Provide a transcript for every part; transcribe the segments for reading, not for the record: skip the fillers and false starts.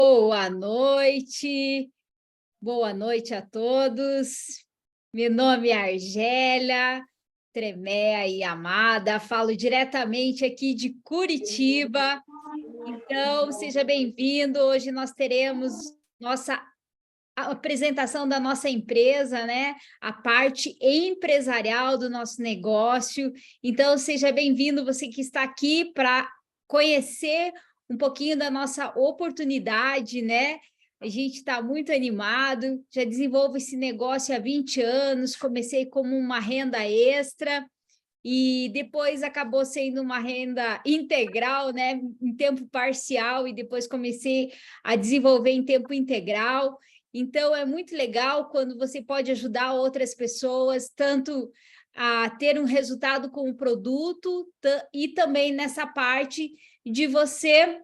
Boa noite a todos. Meu nome é Argélia Tremea e Amada, falo diretamente aqui de Curitiba. Então, seja bem-vindo. Hoje nós teremos a apresentação da nossa empresa, né? A parte empresarial do nosso negócio. Então, seja bem-vindo você que está aqui para conhecer um pouquinho da nossa oportunidade, né? A gente está muito animado, já desenvolvo esse negócio há 20 anos, comecei como uma renda extra e depois acabou sendo uma renda integral, né, em tempo parcial, e depois comecei a desenvolver em tempo integral. Então, é muito legal quando você pode ajudar outras pessoas, tanto a ter um resultado com o produto e também nessa parte de você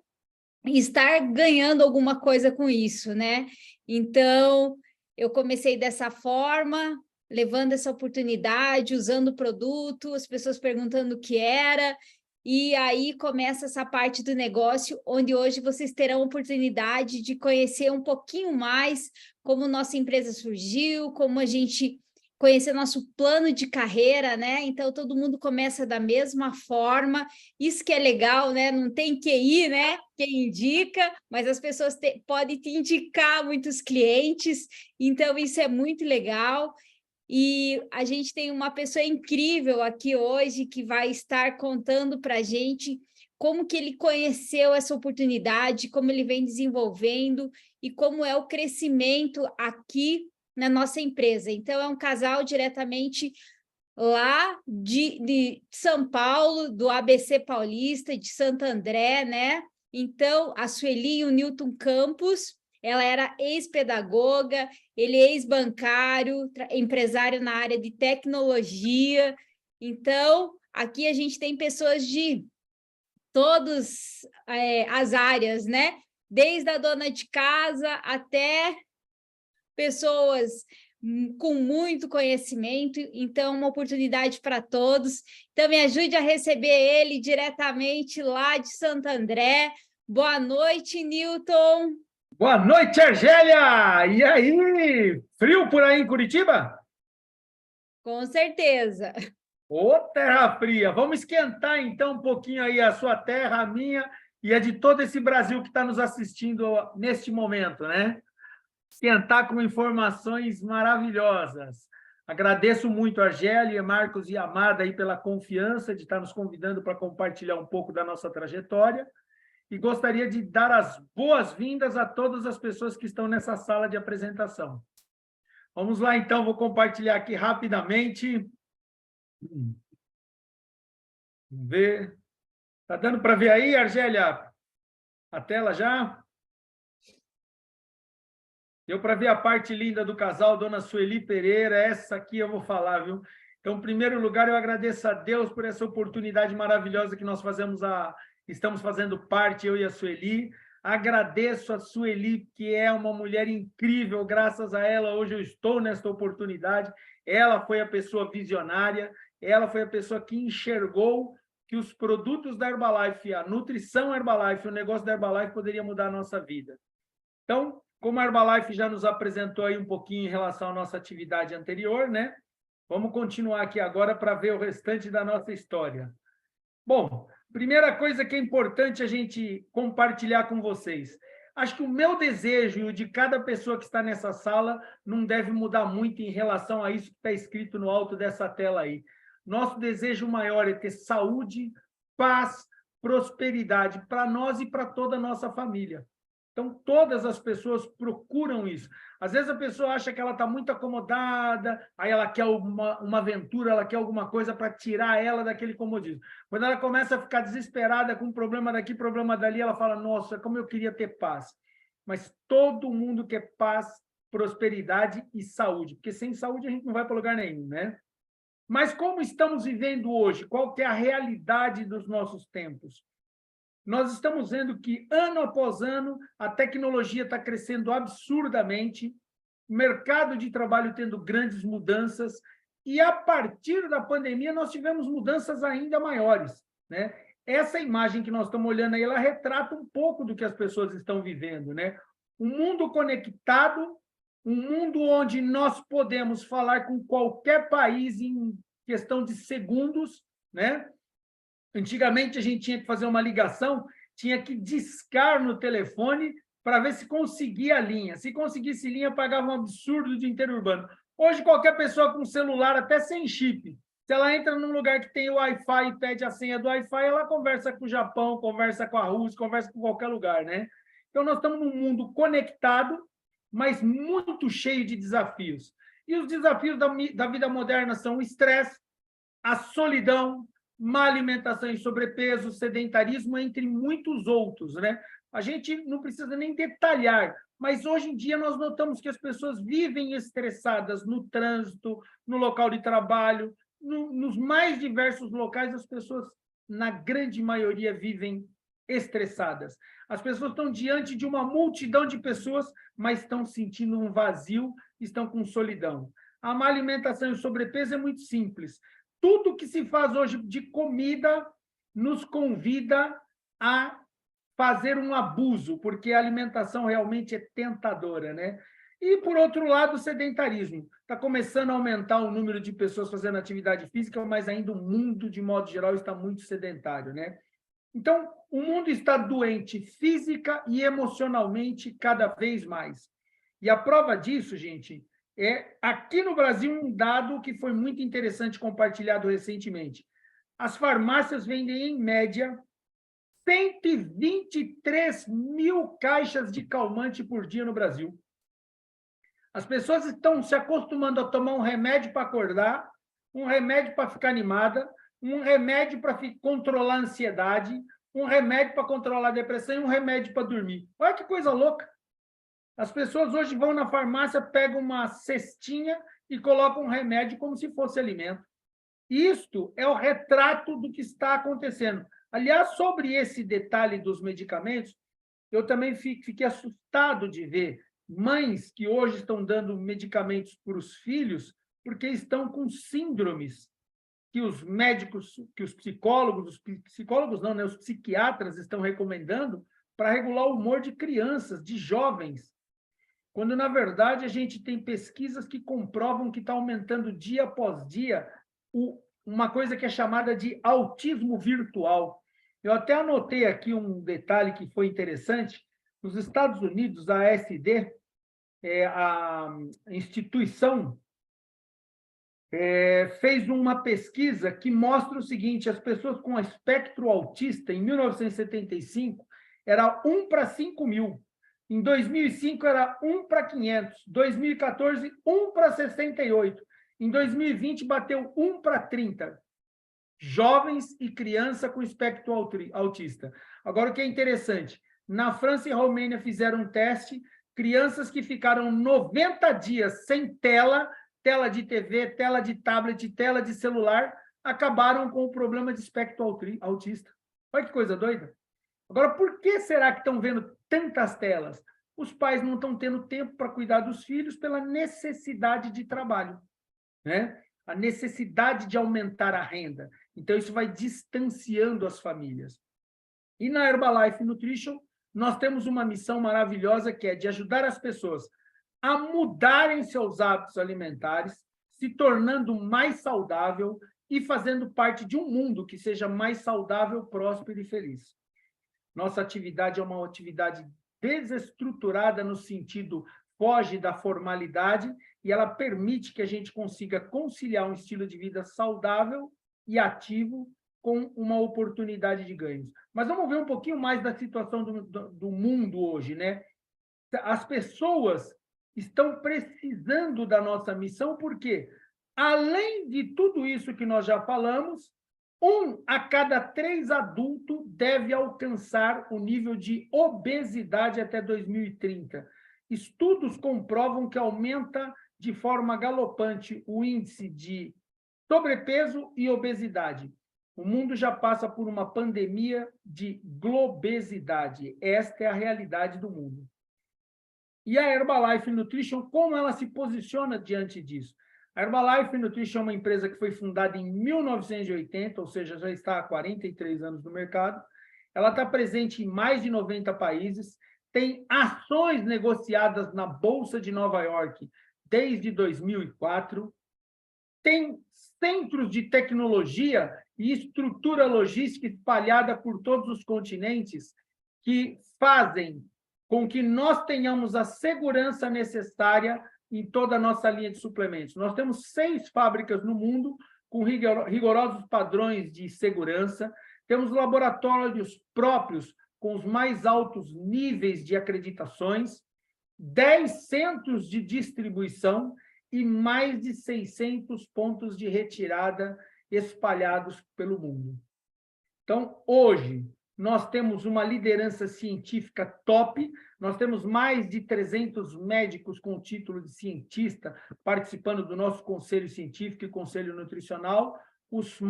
estar ganhando alguma coisa com isso, né? Então, eu comecei dessa forma, levando essa oportunidade, usando o produto, as pessoas perguntando o que era, e aí começa essa parte do negócio, onde hoje vocês terão a oportunidade de conhecer um pouquinho mais como nossa empresa surgiu, como a gente conhecer nosso plano de carreira, né? Então, todo mundo começa da mesma forma, isso que é legal, né? Não tem QI, né? Quem indica, mas as pessoas podem te indicar muitos clientes, então isso é muito legal. E a gente tem uma pessoa incrível aqui hoje que vai estar contando para a gente como que ele conheceu essa oportunidade, como ele vem desenvolvendo e como é o crescimento aqui na nossa empresa. Então, é um casal diretamente lá de São Paulo, do ABC Paulista, de Santo André, né? Então, a Sueli e o Newton Campos, ela era ex-pedagoga, ele é ex-bancário, empresário na área de tecnologia. Então, aqui a gente tem pessoas de todas as áreas, né? Desde a dona de casa até pessoas com muito conhecimento, então uma oportunidade para todos. Então, me ajude a receber ele diretamente lá de Santo André. Boa noite, Newton. Boa noite, Argélia! E aí, frio por aí em Curitiba? Com certeza. Ô, terra fria! Vamos esquentar então um pouquinho aí a sua terra, a minha e a de todo esse Brasil que está nos assistindo neste momento, né? Esquentar com informações maravilhosas. Agradeço muito a Argélia, Marcos e Amada aí pela confiança de estar nos convidando para compartilhar um pouco da nossa trajetória. E gostaria de dar as boas-vindas a todas as pessoas que estão nessa sala de apresentação. Vamos lá, então, vou compartilhar aqui rapidamente. Vamos ver. Está dando para ver aí, Argélia? A tela já? Deu para ver a parte linda do casal, Dona Sueli Pereira, essa aqui eu vou falar, viu? Então, em primeiro lugar, eu agradeço a Deus por essa oportunidade maravilhosa que nós estamos fazendo parte, eu e a Sueli. Agradeço a Sueli, que é uma mulher incrível, graças a ela hoje eu estou nesta oportunidade. Ela foi a pessoa visionária, ela foi a pessoa que enxergou que os produtos da Herbalife, a nutrição Herbalife, o negócio da Herbalife poderia mudar a nossa vida. Então, como a Herbalife já nos apresentou aí um pouquinho em relação à nossa atividade anterior, né? Vamos continuar aqui agora para ver o restante da nossa história. Bom, primeira coisa que é importante a gente compartilhar com vocês. Acho que o meu desejo e o de cada pessoa que está nessa sala não deve mudar muito em relação a isso que está escrito no alto dessa tela aí. Nosso desejo maior é ter saúde, paz, prosperidade para nós e para toda a nossa família. Então, todas as pessoas procuram isso. Às vezes a pessoa acha que ela está muito acomodada, aí ela quer uma aventura, ela quer alguma coisa para tirar ela daquele comodismo. Quando ela começa a ficar desesperada com um problema daqui, problema dali, ela fala, nossa, como eu queria ter paz. Mas todo mundo quer paz, prosperidade e saúde, porque sem saúde a gente não vai para lugar nenhum, né? Mas como estamos vivendo hoje? Qual que é a realidade dos nossos tempos? Nós estamos vendo que, ano após ano, a tecnologia está crescendo absurdamente, o mercado de trabalho tendo grandes mudanças, e, a partir da pandemia, nós tivemos mudanças ainda maiores, né? Essa imagem que nós estamos olhando aí, ela retrata um pouco do que as pessoas estão vivendo, né? Um mundo conectado, um mundo onde nós podemos falar com qualquer país em questão de segundos, né? Antigamente, a gente tinha que fazer uma ligação, tinha que discar no telefone para ver se conseguia a linha. Se conseguisse linha, pagava um absurdo de interurbano. Hoje, qualquer pessoa com celular, até sem chip, se ela entra num lugar que tem o Wi-Fi e pede a senha do Wi-Fi, ela conversa com o Japão, conversa com a Rússia, conversa com qualquer lugar, né? Então, nós estamos num mundo conectado, mas muito cheio de desafios. E os desafios da vida moderna são o estresse, a solidão, má alimentação e sobrepeso, sedentarismo, entre muitos outros, né? A gente não precisa nem detalhar, mas hoje em dia nós notamos que as pessoas vivem estressadas no trânsito, no local de trabalho, nos mais diversos locais, as pessoas, na grande maioria, vivem estressadas. As pessoas estão diante de uma multidão de pessoas, mas estão sentindo um vazio, estão com solidão. A má alimentação e o sobrepeso é muito simples. Tudo que se faz hoje de comida nos convida a fazer um abuso, porque a alimentação realmente é tentadora, né? E, por outro lado, o sedentarismo. Está começando a aumentar o número de pessoas fazendo atividade física, mas ainda o mundo, de modo geral, está muito sedentário, né? Então, o mundo está doente física e emocionalmente cada vez mais. E a prova disso, gente, é aqui no Brasil um dado que foi muito interessante compartilhado recentemente. As farmácias vendem, em média, 123 mil caixas de calmante por dia no Brasil. As pessoas estão se acostumando a tomar um remédio para acordar, um remédio para ficar animada, um remédio para controlar a ansiedade, um remédio para controlar a depressão e um remédio para dormir. Olha que coisa louca! As pessoas hoje vão na farmácia, pegam uma cestinha e colocam um remédio como se fosse alimento. Isto é o retrato do que está acontecendo. Aliás, sobre esse detalhe dos medicamentos, eu também fiquei assustado de ver mães que hoje estão dando medicamentos para os filhos porque estão com síndromes que os médicos, que os psicólogos não, né, os psiquiatras estão recomendando para regular o humor de crianças, de jovens, quando, na verdade, a gente tem pesquisas que comprovam que está aumentando dia após dia uma coisa que é chamada de autismo virtual. Eu até anotei aqui um detalhe que foi interessante. Nos Estados Unidos, a ASD, a instituição, fez uma pesquisa que mostra o seguinte: as pessoas com espectro autista, em 1975, era 1 para 5 mil. Em 2005, era 1 para 500. Em 2014, 1 para 68. Em 2020, bateu 1 para 30. Jovens e criança com espectro autista. Agora, o que é interessante, na França e Romênia fizeram um teste, crianças que ficaram 90 dias sem tela de TV, tela de tablet, tela de celular, acabaram com o problema de espectro autista. Olha que coisa doida. Agora, por que será que estão vendo tantas telas? Os pais não estão tendo tempo para cuidar dos filhos pela necessidade de trabalho, né? A necessidade de aumentar a renda. Então, isso vai distanciando as famílias. E na Herbalife Nutrition, nós temos uma missão maravilhosa, que é de ajudar as pessoas a mudarem seus hábitos alimentares, se tornando mais saudável e fazendo parte de um mundo que seja mais saudável, próspero e feliz. Nossa atividade é uma atividade desestruturada no sentido foge da formalidade e ela permite que a gente consiga conciliar um estilo de vida saudável e ativo com uma oportunidade de ganhos. Mas vamos ver um pouquinho mais da situação do mundo hoje, né? As pessoas estão precisando da nossa missão, porque, além de tudo isso que nós já falamos, 1 a cada 3 adultos deve alcançar o nível de obesidade até 2030. Estudos comprovam que aumenta de forma galopante o índice de sobrepeso e obesidade. O mundo já passa por uma pandemia de globesidade. Esta é a realidade do mundo. E a Herbalife Nutrition, como ela se posiciona diante disso? A Herbalife Nutrition é uma empresa que foi fundada em 1980, ou seja, já está há 43 anos no mercado. Ela está presente em mais de 90 países, tem ações negociadas na Bolsa de Nova York desde 2004, tem centros de tecnologia e estrutura logística espalhada por todos os continentes que fazem com que nós tenhamos a segurança necessária em toda a nossa linha de suplementos. Nós temos 6 fábricas no mundo com rigorosos padrões de segurança, temos laboratórios próprios com os mais altos níveis de acreditações, 10 centros de distribuição e mais de 600 pontos de retirada espalhados pelo mundo. Então, hoje, nós temos uma liderança científica top, nós temos mais de 300 médicos com o título de cientista participando do nosso conselho científico e conselho nutricional. Os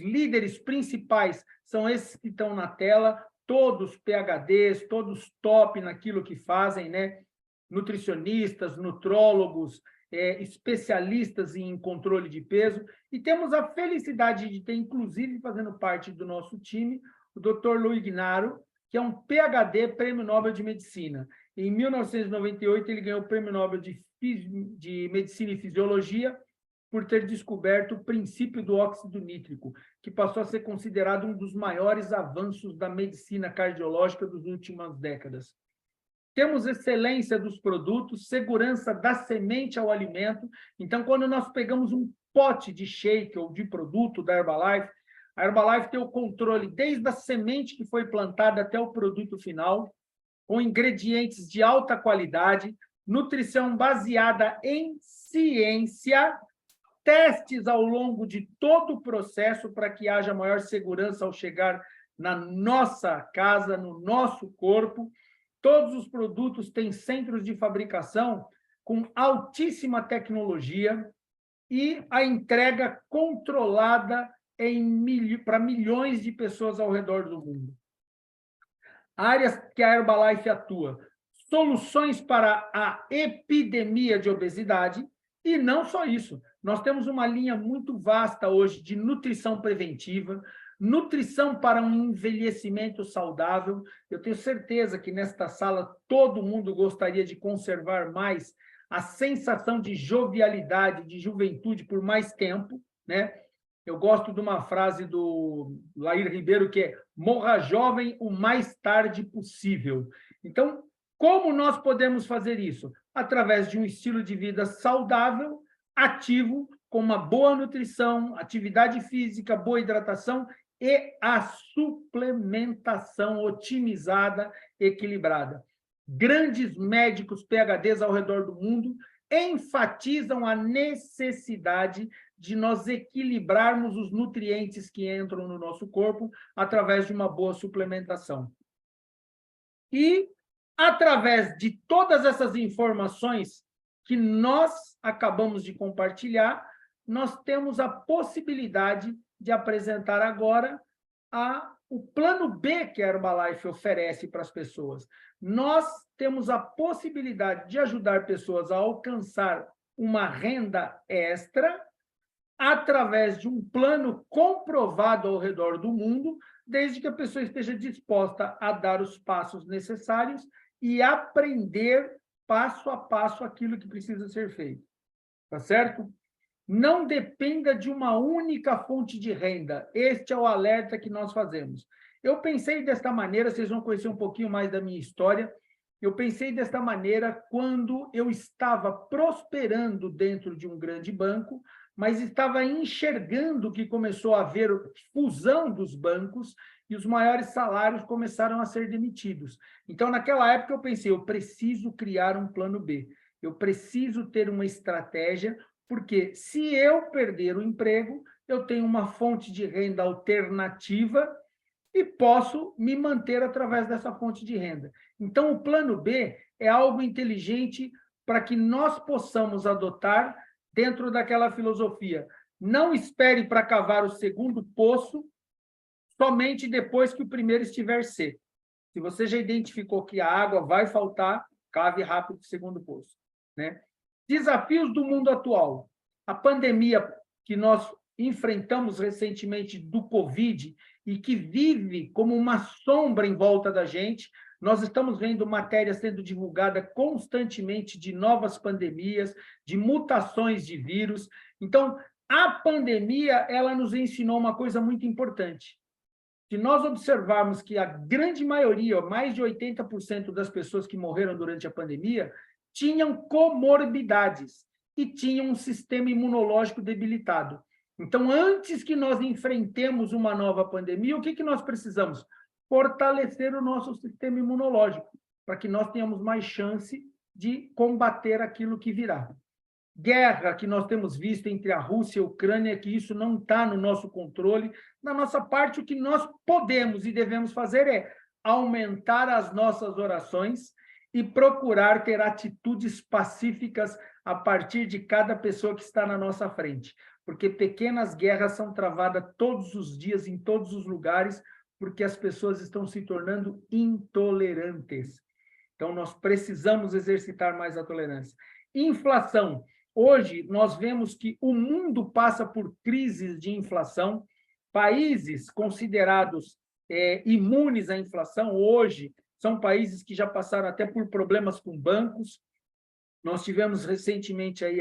líderes principais são esses que estão na tela, todos PhDs, todos top naquilo que fazem, né? Nutricionistas, nutrólogos, especialistas em controle de peso, e temos a felicidade de ter, inclusive, fazendo parte do nosso time, o Dr. Luiz Ignaro, que é um PhD, Prêmio Nobel de Medicina. Em 1998, ele ganhou o Prêmio Nobel de Medicina e Fisiologia por ter descoberto o princípio do óxido nítrico, que passou a ser considerado um dos maiores avanços da medicina cardiológica das últimas décadas. Temos excelência dos produtos, segurança da semente ao alimento. Então, quando nós pegamos um pote de shake ou de produto da Herbalife, a Herbalife tem o controle desde a semente que foi plantada até o produto final, com ingredientes de alta qualidade, nutrição baseada em ciência, testes ao longo de todo o processo para que haja maior segurança ao chegar na nossa casa, no nosso corpo. Todos os produtos têm centros de fabricação com altíssima tecnologia e a entrega controlada para milhões de pessoas ao redor do mundo. Áreas que a Herbalife atua: soluções para a epidemia de obesidade, e não só isso. Nós temos uma linha muito vasta hoje de nutrição preventiva, nutrição para um envelhecimento saudável. Eu tenho certeza que nesta sala todo mundo gostaria de conservar mais a sensação de jovialidade, de juventude por mais tempo, né? Eu gosto de uma frase do Lair Ribeiro, que é: morra jovem o mais tarde possível. Então, como nós podemos fazer isso? Através de um estilo de vida saudável, ativo, com uma boa nutrição, atividade física, boa hidratação e a suplementação otimizada, equilibrada. Grandes médicos PhDs ao redor do mundo enfatizam a necessidade de nós equilibrarmos os nutrientes que entram no nosso corpo através de uma boa suplementação. E, através de todas essas informações que nós acabamos de compartilhar, nós temos a possibilidade de apresentar agora o plano B que a Herbalife oferece para as pessoas. Nós temos a possibilidade de ajudar pessoas a alcançar uma renda extra através de um plano comprovado ao redor do mundo, desde que a pessoa esteja disposta a dar os passos necessários e aprender passo a passo aquilo que precisa ser feito. Tá certo? Não dependa de uma única fonte de renda. Este é o alerta que nós fazemos. Eu pensei desta maneira, vocês vão conhecer um pouquinho mais da minha história. Eu pensei desta maneira quando eu estava prosperando dentro de um grande banco, mas estava enxergando que começou a haver fusão dos bancos e os maiores salários começaram a ser demitidos. Então, naquela época, eu pensei, eu preciso criar um plano B. Eu preciso ter uma estratégia, porque se eu perder o emprego, eu tenho uma fonte de renda alternativa e posso me manter através dessa fonte de renda. Então, o plano B é algo inteligente para que nós possamos adotar dentro daquela filosofia. Não espere para cavar o segundo poço somente depois que o primeiro estiver seco. Se você já identificou que a água vai faltar, cave rápido o segundo poço, né? Desafios do mundo atual. A pandemia que nós enfrentamos recentemente do Covid e que vive como uma sombra em volta da gente. Nós estamos vendo matéria sendo divulgada constantemente de novas pandemias, de mutações de vírus. Então, a pandemia, ela nos ensinou uma coisa muito importante. Se nós observarmos que a grande maioria, mais de 80% das pessoas que morreram durante a pandemia, tinham comorbidades e tinham um sistema imunológico debilitado. Então, antes que nós enfrentemos uma nova pandemia, o que nós precisamos? Fortalecer o nosso sistema imunológico, para que nós tenhamos mais chance de combater aquilo que virá. Guerra que nós temos visto entre a Rússia e a Ucrânia, que isso não está no nosso controle. Na nossa parte, o que nós podemos e devemos fazer é aumentar as nossas orações e procurar ter atitudes pacíficas a partir de cada pessoa que está na nossa frente, porque pequenas guerras são travadas todos os dias, em todos os lugares, porque as pessoas estão se tornando intolerantes. Então, nós precisamos exercitar mais a tolerância. Inflação. Hoje, nós vemos que o mundo passa por crises de inflação. Países considerados imunes à inflação, hoje, são países que já passaram até por problemas com bancos. Nós tivemos recentemente aí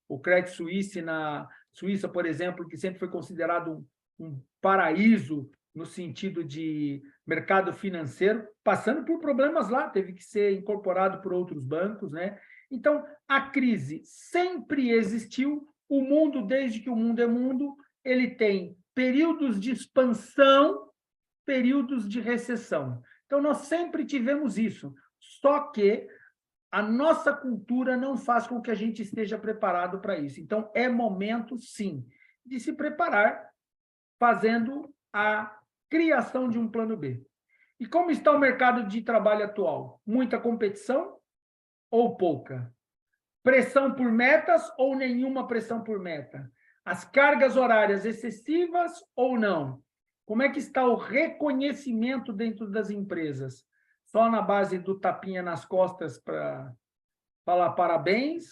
o Credit Suisse na Suíça, por exemplo, que sempre foi considerado um paraíso no sentido de mercado financeiro, passando por problemas lá, teve que ser incorporado por outros bancos, né? Então, a crise sempre existiu. O mundo, desde que o mundo é mundo, ele tem períodos de expansão, períodos de recessão. Então, nós sempre tivemos isso. Só que a nossa cultura não faz com que a gente esteja preparado para isso. Então, é momento, sim, de se preparar fazendo a criação de um plano B. E como está o mercado de trabalho atual? Muita competição ou pouca? Pressão por metas ou nenhuma pressão por meta? As cargas horárias excessivas ou não? Como é que está o reconhecimento dentro das empresas? Só na base do tapinha nas costas para falar parabéns?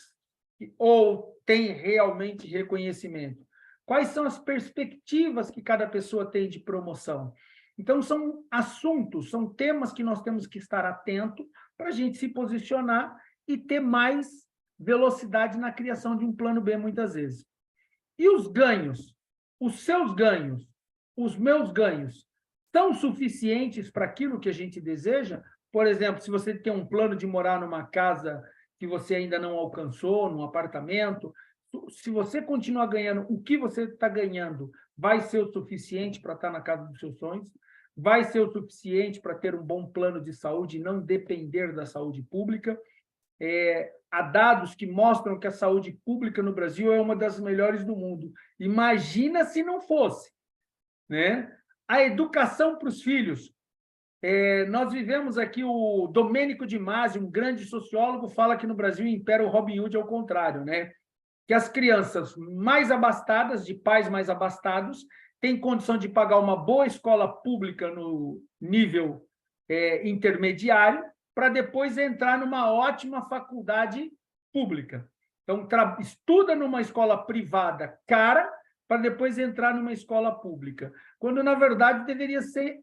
Ou tem realmente reconhecimento? Quais são as perspectivas que cada pessoa tem de promoção? Então, são assuntos, são temas que nós temos que estar atento para a gente se posicionar e ter mais velocidade na criação de um plano B, muitas vezes. E os ganhos? Os seus ganhos, os meus ganhos, são suficientes para aquilo que a gente deseja? Por exemplo, se você tem um plano de morar numa casa que você ainda não alcançou, num apartamento, se você continuar ganhando o que você está ganhando, vai ser o suficiente para estar na casa dos seus sonhos? Vai ser o suficiente para ter um bom plano de saúde e não depender da saúde pública? Há dados que mostram que a saúde pública no Brasil é uma das melhores do mundo. Imagina se não fosse, né? A educação para os filhos. Nós vivemos aqui, o Domênico de Masi, um grande sociólogo, fala que no Brasil impera o Robin Hood ao contrário, né? Que as crianças mais abastadas, de pais mais abastados, têm condição de pagar uma boa escola pública no nível intermediário, para depois entrar numa ótima faculdade pública. Então, estuda numa escola privada cara, para depois entrar numa escola pública. Quando, na verdade, deveria ser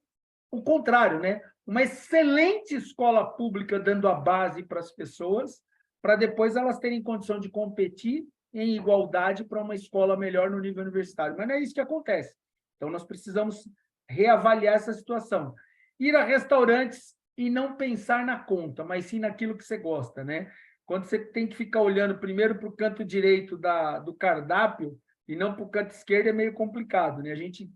o contrário, né? Uma excelente escola pública dando a base para as pessoas, para depois elas terem condição de competir em igualdade para uma escola melhor no nível universitário. Mas não é isso que acontece. Então, nós precisamos reavaliar essa situação. Ir a restaurantes e não pensar na conta, mas sim naquilo que você gosta, né? Quando você tem que ficar olhando primeiro para o canto direito do cardápio e não para o canto esquerdo, é meio complicado, né? A gente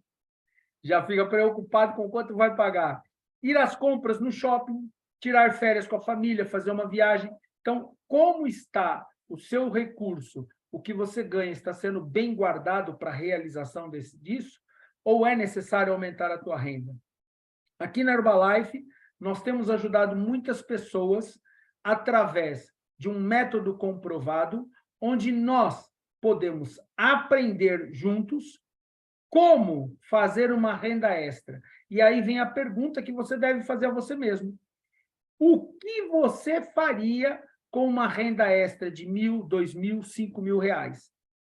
já fica preocupado com quanto vai pagar. Ir às compras no shopping, tirar férias com a família, fazer uma viagem. Então, como está o seu recurso, o que você ganha, está sendo bem guardado para a realização disso? Ou é necessário aumentar a tua renda? Aqui na Herbalife, nós temos ajudado muitas pessoas através de um método comprovado, onde nós podemos aprender juntos como fazer uma renda extra. E aí vem a pergunta que você deve fazer a você mesmo. O que você faria com uma renda extra de R$1.000, R$2.000, R$5.000?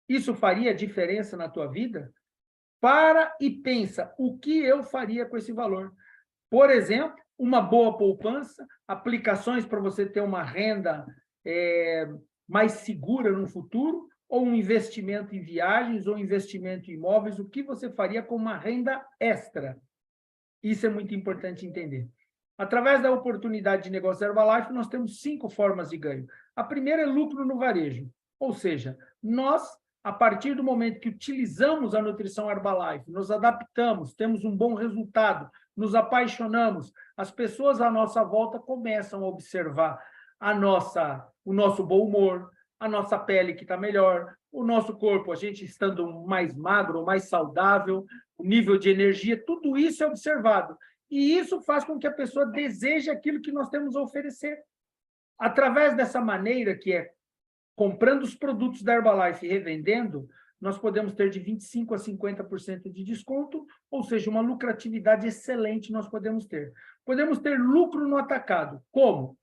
Isso faria diferença na tua vida? Para e pensa, o que eu faria com esse valor? Por exemplo, uma boa poupança, aplicações para você ter uma renda mais segura no futuro, ou um investimento em viagens, ou investimento em imóveis, o que você faria com uma renda extra? Isso é muito importante entender. Através da oportunidade de negócio Herbalife, nós temos 5 formas de ganho. A primeira é lucro no varejo, ou seja, nós, a partir do momento que utilizamos a nutrição Herbalife, nos adaptamos, temos um bom resultado, nos apaixonamos, as pessoas à nossa volta começam a observar o nosso bom humor, a nossa pele que está melhor, o nosso corpo, a gente estando mais magro, mais saudável, o nível de energia, tudo isso é observado. E isso faz com que a pessoa deseje aquilo que nós temos a oferecer. Através dessa maneira, que é comprando os produtos da Herbalife e revendendo, nós podemos ter de 25% a 50% de desconto, ou seja, uma lucratividade excelente nós podemos ter. Podemos ter lucro no atacado. Como?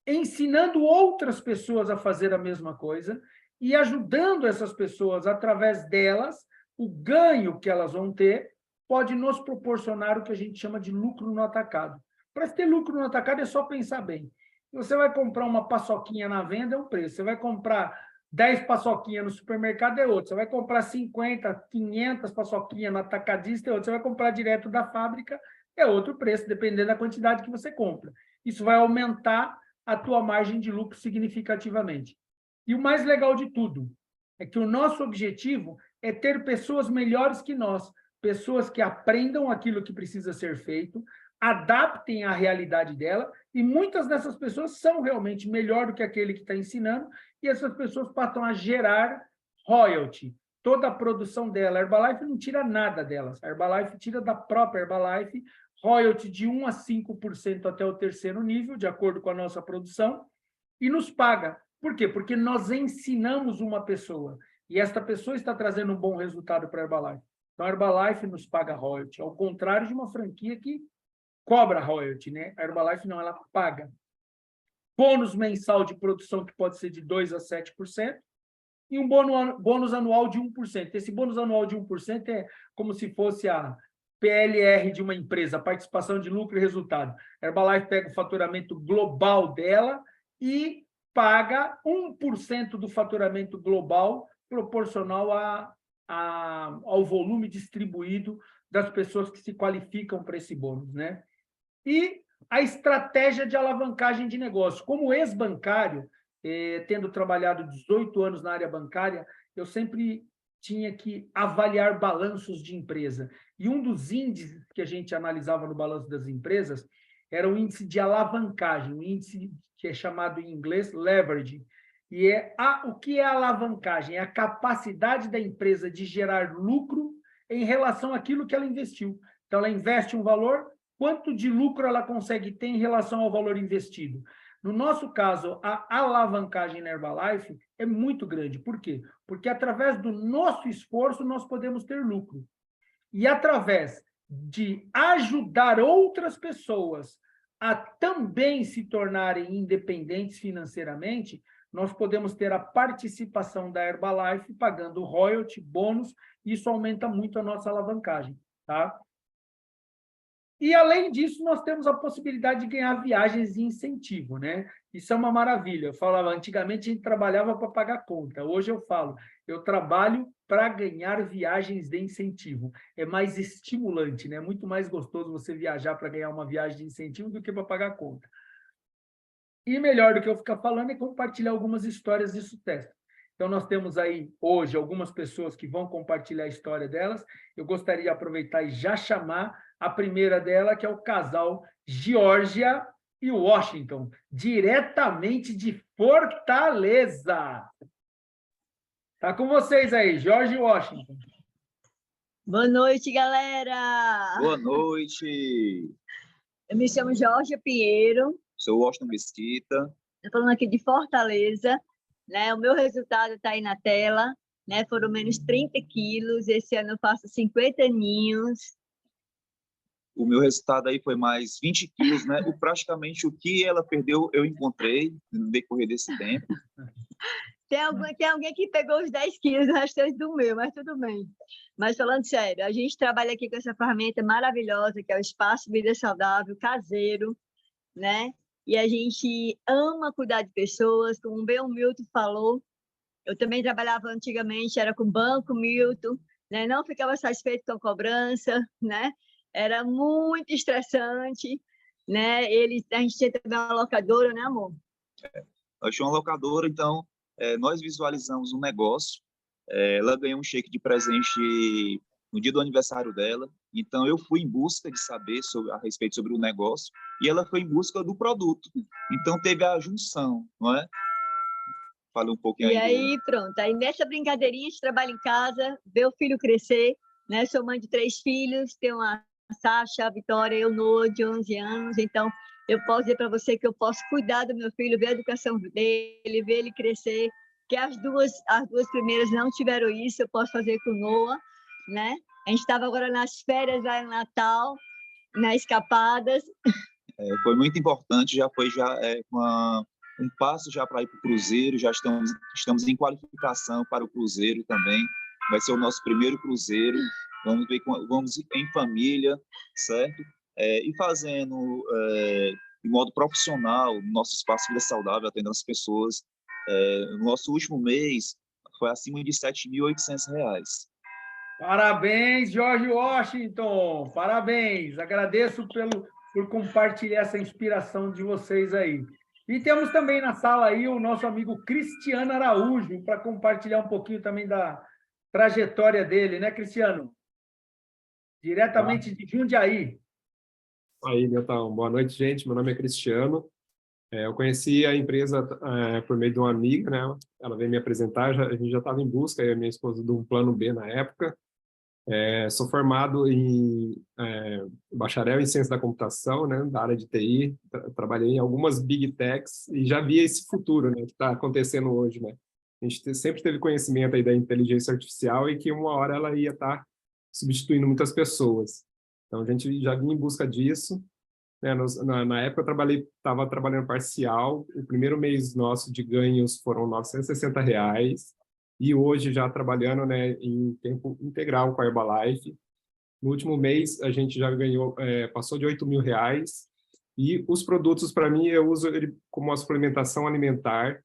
Ensinando outras pessoas a fazer a mesma coisa e ajudando essas pessoas, através delas, o ganho que elas vão ter pode nos proporcionar o que a gente chama de lucro no atacado. Para ter lucro no atacado é só pensar bem. Você vai comprar uma paçoquinha na venda, é um preço. Você vai comprar 10 paçoquinhas no supermercado, é outro. Você vai comprar 50, 500 paçoquinhas no atacadista, é outro. Você vai comprar direto da fábrica, é outro preço, dependendo da quantidade que você compra. Isso vai aumentar a tua margem de lucro significativamente. E o mais legal de tudo é que o nosso objetivo é ter pessoas melhores que nós, pessoas que aprendam aquilo que precisa ser feito, adaptem à realidade dela, e muitas dessas pessoas são realmente melhor do que aquele que está ensinando, e essas pessoas passam a gerar royalty. Toda a produção dela, a Herbalife não tira nada delas, a Herbalife tira da própria Herbalife, royalty de 1% a 5% até o 3º nível, de acordo com a nossa produção, e nos paga. Por quê? Porque nós ensinamos uma pessoa, e esta pessoa está trazendo um bom resultado para a Herbalife. Então, a Herbalife nos paga royalty, ao contrário de uma franquia que cobra royalty, né? A Herbalife não, ela paga. Bônus mensal de produção, que pode ser de 2% a 7%, e um bônus anual de 1%. Esse bônus anual de 1% é como se fosse a PLR de uma empresa, participação de lucro e resultado. A Herbalife pega o faturamento global dela e paga 1% do faturamento global proporcional ao volume distribuído das pessoas que se qualificam para esse bônus, né? E a estratégia de alavancagem de negócio. Como ex-bancário, tendo trabalhado 18 anos na área bancária, eu sempre tinha que avaliar balanços de empresa. E um dos índices que a gente analisava no balanço das empresas era o índice de alavancagem, um índice que é chamado em inglês leverage. E o que é alavancagem? É a capacidade da empresa de gerar lucro em relação àquilo que ela investiu. Então, ela investe um valor, quanto de lucro ela consegue ter em relação ao valor investido? No nosso caso, a alavancagem na Herbalife é muito grande. Por quê? Porque através do nosso esforço nós podemos ter lucro. E através de ajudar outras pessoas a também se tornarem independentes financeiramente, nós podemos ter a participação da Herbalife pagando royalty, bônus, e isso aumenta muito a nossa alavancagem, tá? E, além disso, nós temos a possibilidade de ganhar viagens de incentivo, né? Isso é uma maravilha. Eu falava, antigamente a gente trabalhava para pagar conta. Hoje eu falo, eu trabalho para ganhar viagens de incentivo. É mais estimulante, né? É muito mais gostoso você viajar para ganhar uma viagem de incentivo do que para pagar conta. E melhor do que eu ficar falando é compartilhar algumas histórias de sucesso. Então, nós temos aí, hoje, algumas pessoas que vão compartilhar a história delas. Eu gostaria de aproveitar e já chamar a primeira dela, que é o casal Geórgia e Washington, diretamente de Fortaleza. Tá com vocês aí, Geórgia e Washington. Boa noite, galera! Boa noite! Eu me chamo Geórgia Pinheiro. Sou Washington Mesquita. Estou falando aqui de Fortaleza. Né? O meu resultado está aí na tela. Né? Foram menos 30 quilos. Esse ano eu faço 50 aninhos. O meu resultado aí foi mais 20 quilos, né? Praticamente o que ela perdeu, eu encontrei no decorrer desse tempo. Tem alguém que pegou os 10 quilos restantes do meu, mas tudo bem. Mas falando sério, a gente trabalha aqui com essa ferramenta maravilhosa, que é o Espaço Vida Saudável, caseiro. né? E a gente ama cuidar de pessoas, como bem o Milton falou. Eu também trabalhava antigamente, era com banco, Milton, né? Não ficava satisfeito com a cobrança, né? Era muito estressante, né? A gente tinha também uma locadora, né, amor? Nós tínhamos uma locadora, então nós visualizamos um negócio. Ela ganhou um cheque de presente no dia do aniversário dela. Então eu fui em busca de saber a respeito sobre o negócio e ela foi em busca do produto. Então teve a junção, não é? Fala um pouquinho E aí aí, pronto. Aí nessa brincadeirinha de trabalho em casa, ver o filho crescer, né? Sou mãe de 3 filhos, tenho a Sasha, a Vitória e o Noah, de 11 anos. Então, eu posso dizer para você que eu posso cuidar do meu filho, ver a educação dele, ver ele crescer, que as duas primeiras não tiveram isso, eu posso fazer com o Noah, né? A gente estava agora nas férias lá no Natal, nas escapadas. Foi muito importante, já foi um passo já para ir para o Cruzeiro, já estamos em qualificação para o Cruzeiro também, vai ser o nosso primeiro Cruzeiro, vamos ir em família, certo? E fazendo de modo profissional, no nosso espaço Vida Saudável, atendendo as pessoas. No nosso último mês, foi acima de R$7.800. Parabéns, George Washington! Parabéns! Agradeço por compartilhar essa inspiração de vocês aí. E temos também na sala aí o nosso amigo Cristiano Araújo, para compartilhar um pouquinho também da trajetória dele, né, Cristiano? Diretamente de Jundiaí. Aí, Netão. Boa noite, gente. Meu nome é Cristiano. Eu conheci a empresa por meio de uma amiga, né? Ela veio me apresentar, a gente já estava em busca, eu e minha esposa, de um plano B na época. Sou formado em bacharel em ciência da computação, né? Da área de TI. Trabalhei em algumas big techs e já vi esse futuro, né? Que está acontecendo hoje, né? A gente sempre teve conhecimento aí da inteligência artificial e que uma hora ela ia estar substituindo muitas pessoas. Então, a gente já vinha em busca disso. Na época, eu estava trabalhando parcial. O primeiro mês nosso de ganhos foram R$960. E hoje, já trabalhando, né, em tempo integral com a Herbalife. No último mês, a gente já ganhou, passou de R$8.000. E os produtos, para mim, eu uso ele como uma suplementação alimentar.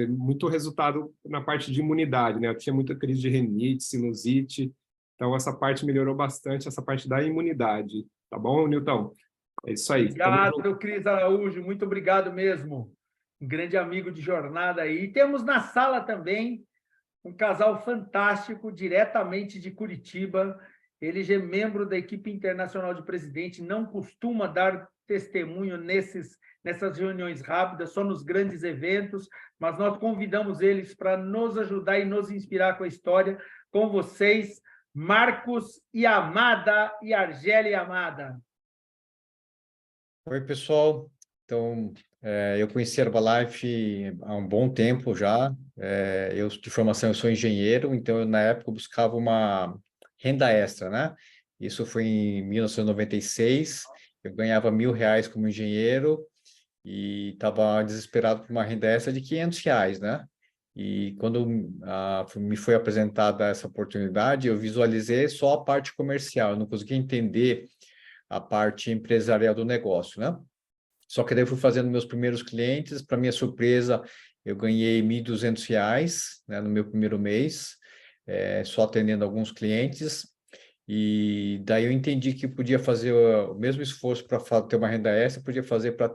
Muito resultado na parte de imunidade, né? Eu tinha muita crise de rinite, sinusite. Então, essa parte melhorou bastante, essa parte da imunidade. Tá bom, Nilton? É isso aí. Obrigado, Cris Araújo. Muito obrigado mesmo. Um grande amigo de jornada aí. E temos na sala também um casal fantástico, diretamente de Curitiba. Ele já é membro da equipe internacional de presidente, não costuma dar testemunho nessas reuniões rápidas, só nos grandes eventos, mas nós convidamos eles para nos ajudar e nos inspirar com a história. Com vocês, Marcos e Amada, e Argélia e Amada. Oi, pessoal. Então, eu conheci a Herbalife há um bom tempo já. Eu, de formação, eu sou engenheiro, então, na época, eu buscava uma renda extra, né? Isso foi em 1996. Eu ganhava R$1.000 como engenheiro e estava desesperado por uma renda extra de R$500, né? E quando me foi apresentada essa oportunidade, eu visualizei só a parte comercial, eu não conseguia entender a parte empresarial do negócio, né? Só que daí eu fui fazendo meus primeiros clientes, para minha surpresa, eu ganhei R$1.200, né, no meu primeiro mês, só atendendo alguns clientes, e daí eu entendi que podia fazer o mesmo esforço para ter uma renda extra, podia fazer para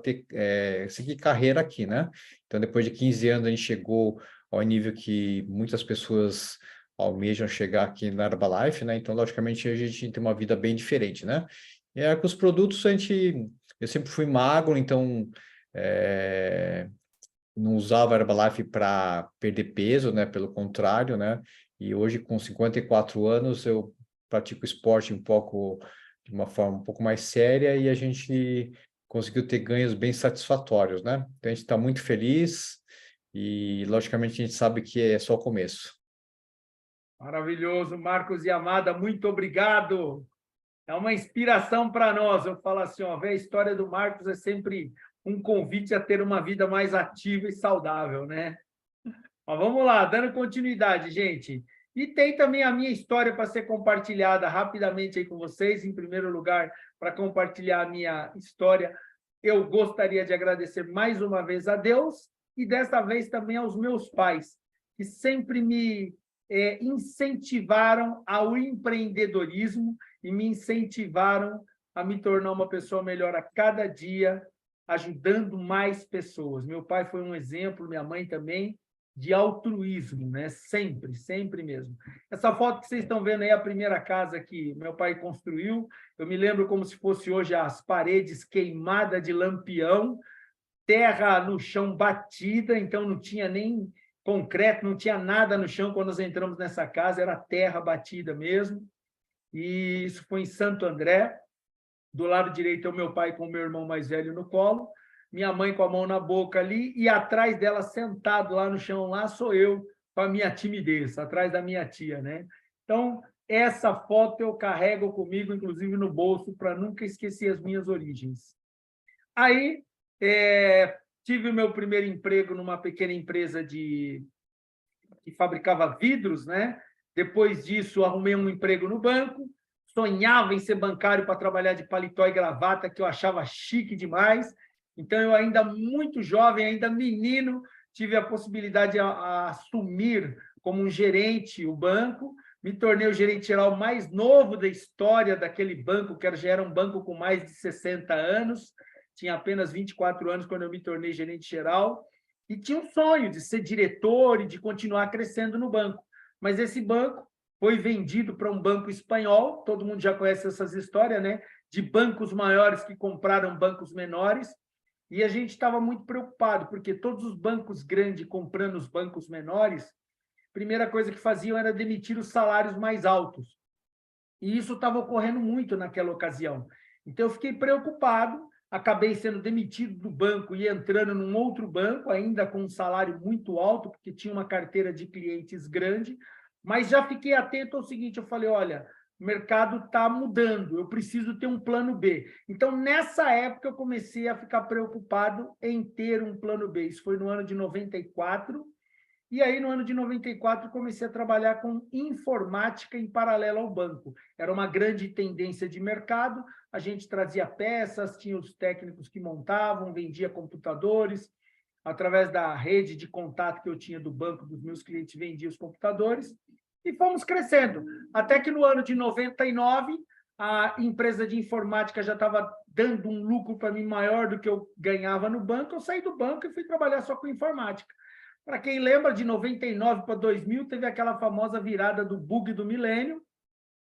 seguir carreira aqui, né? Então, depois de 15 anos, a gente chegou ao nível que muitas pessoas almejam chegar aqui na Herbalife, né? Então, logicamente, a gente tem uma vida bem diferente, né? E com os produtos, eu sempre fui magro, então não usava Herbalife para perder peso, né? Pelo contrário, né? E hoje, com 54 anos, eu pratico esporte de uma forma um pouco mais séria e a gente conseguiu ter ganhos bem satisfatórios, né? Então, a gente está muito feliz e, logicamente, a gente sabe que é só o começo. Maravilhoso, Marcos e Amada, muito obrigado. É uma inspiração para nós. Eu falo assim, ver a história do Marcos é sempre um convite a ter uma vida mais ativa e saudável, né? Mas vamos lá, dando continuidade, gente. E tem também a minha história para ser compartilhada rapidamente aí com vocês. Em primeiro lugar, para compartilhar a minha história, eu gostaria de agradecer mais uma vez a Deus e dessa vez também aos meus pais, que sempre me incentivaram ao empreendedorismo e me incentivaram a me tornar uma pessoa melhor a cada dia, ajudando mais pessoas. Meu pai foi um exemplo, minha mãe também, de altruísmo, né? Sempre, sempre mesmo. Essa foto que vocês estão vendo aí é a primeira casa que meu pai construiu. Eu me lembro como se fosse hoje as paredes queimadas de lampião, terra no chão batida, então não tinha nem concreto, não tinha nada no chão quando nós entramos nessa casa, era terra batida mesmo. E isso foi em Santo André. Do lado direito é o meu pai com o meu irmão mais velho no colo, minha mãe com a mão na boca ali, e atrás dela, sentado lá no chão, lá sou eu, com a minha timidez, atrás da minha tia, né? Então, essa foto eu carrego comigo, inclusive no bolso, para nunca esquecer as minhas origens. Aí, tive o meu primeiro emprego numa pequena empresa que fabricava vidros, né? Depois disso, arrumei um emprego no banco, sonhava em ser bancário para trabalhar de paletó e gravata, que eu achava chique demais. Então, eu ainda muito jovem, ainda menino, tive a possibilidade de assumir como um gerente o banco, me tornei o gerente geral mais novo da história daquele banco, que já era um banco com mais de 60 anos, tinha apenas 24 anos quando eu me tornei gerente geral, e tinha um sonho de ser diretor e de continuar crescendo no banco. Mas esse banco foi vendido para um banco espanhol, todo mundo já conhece essas histórias, né? De bancos maiores que compraram bancos menores, e a gente estava muito preocupado, porque todos os bancos grandes comprando os bancos menores, a primeira coisa que faziam era demitir os salários mais altos. E isso estava ocorrendo muito naquela ocasião. Então, eu fiquei preocupado, acabei sendo demitido do banco e entrando num outro banco, ainda com um salário muito alto, porque tinha uma carteira de clientes grande, mas já fiquei atento ao seguinte, eu falei, olha, o mercado está mudando, eu preciso ter um plano B. Então, nessa época, eu comecei a ficar preocupado em ter um plano B. Isso foi no ano de 94, e aí, no ano de 94, comecei a trabalhar com informática em paralelo ao banco. Era uma grande tendência de mercado, a gente trazia peças, tinha os técnicos que montavam, vendia computadores, através da rede de contato que eu tinha do banco, dos meus clientes, vendia os computadores, e fomos crescendo. Até que no ano de 99, a empresa de informática já estava dando um lucro para mim maior do que eu ganhava no banco, eu saí do banco e fui trabalhar só com informática. Para quem lembra, de 99 para 2000, teve aquela famosa virada do bug do milênio.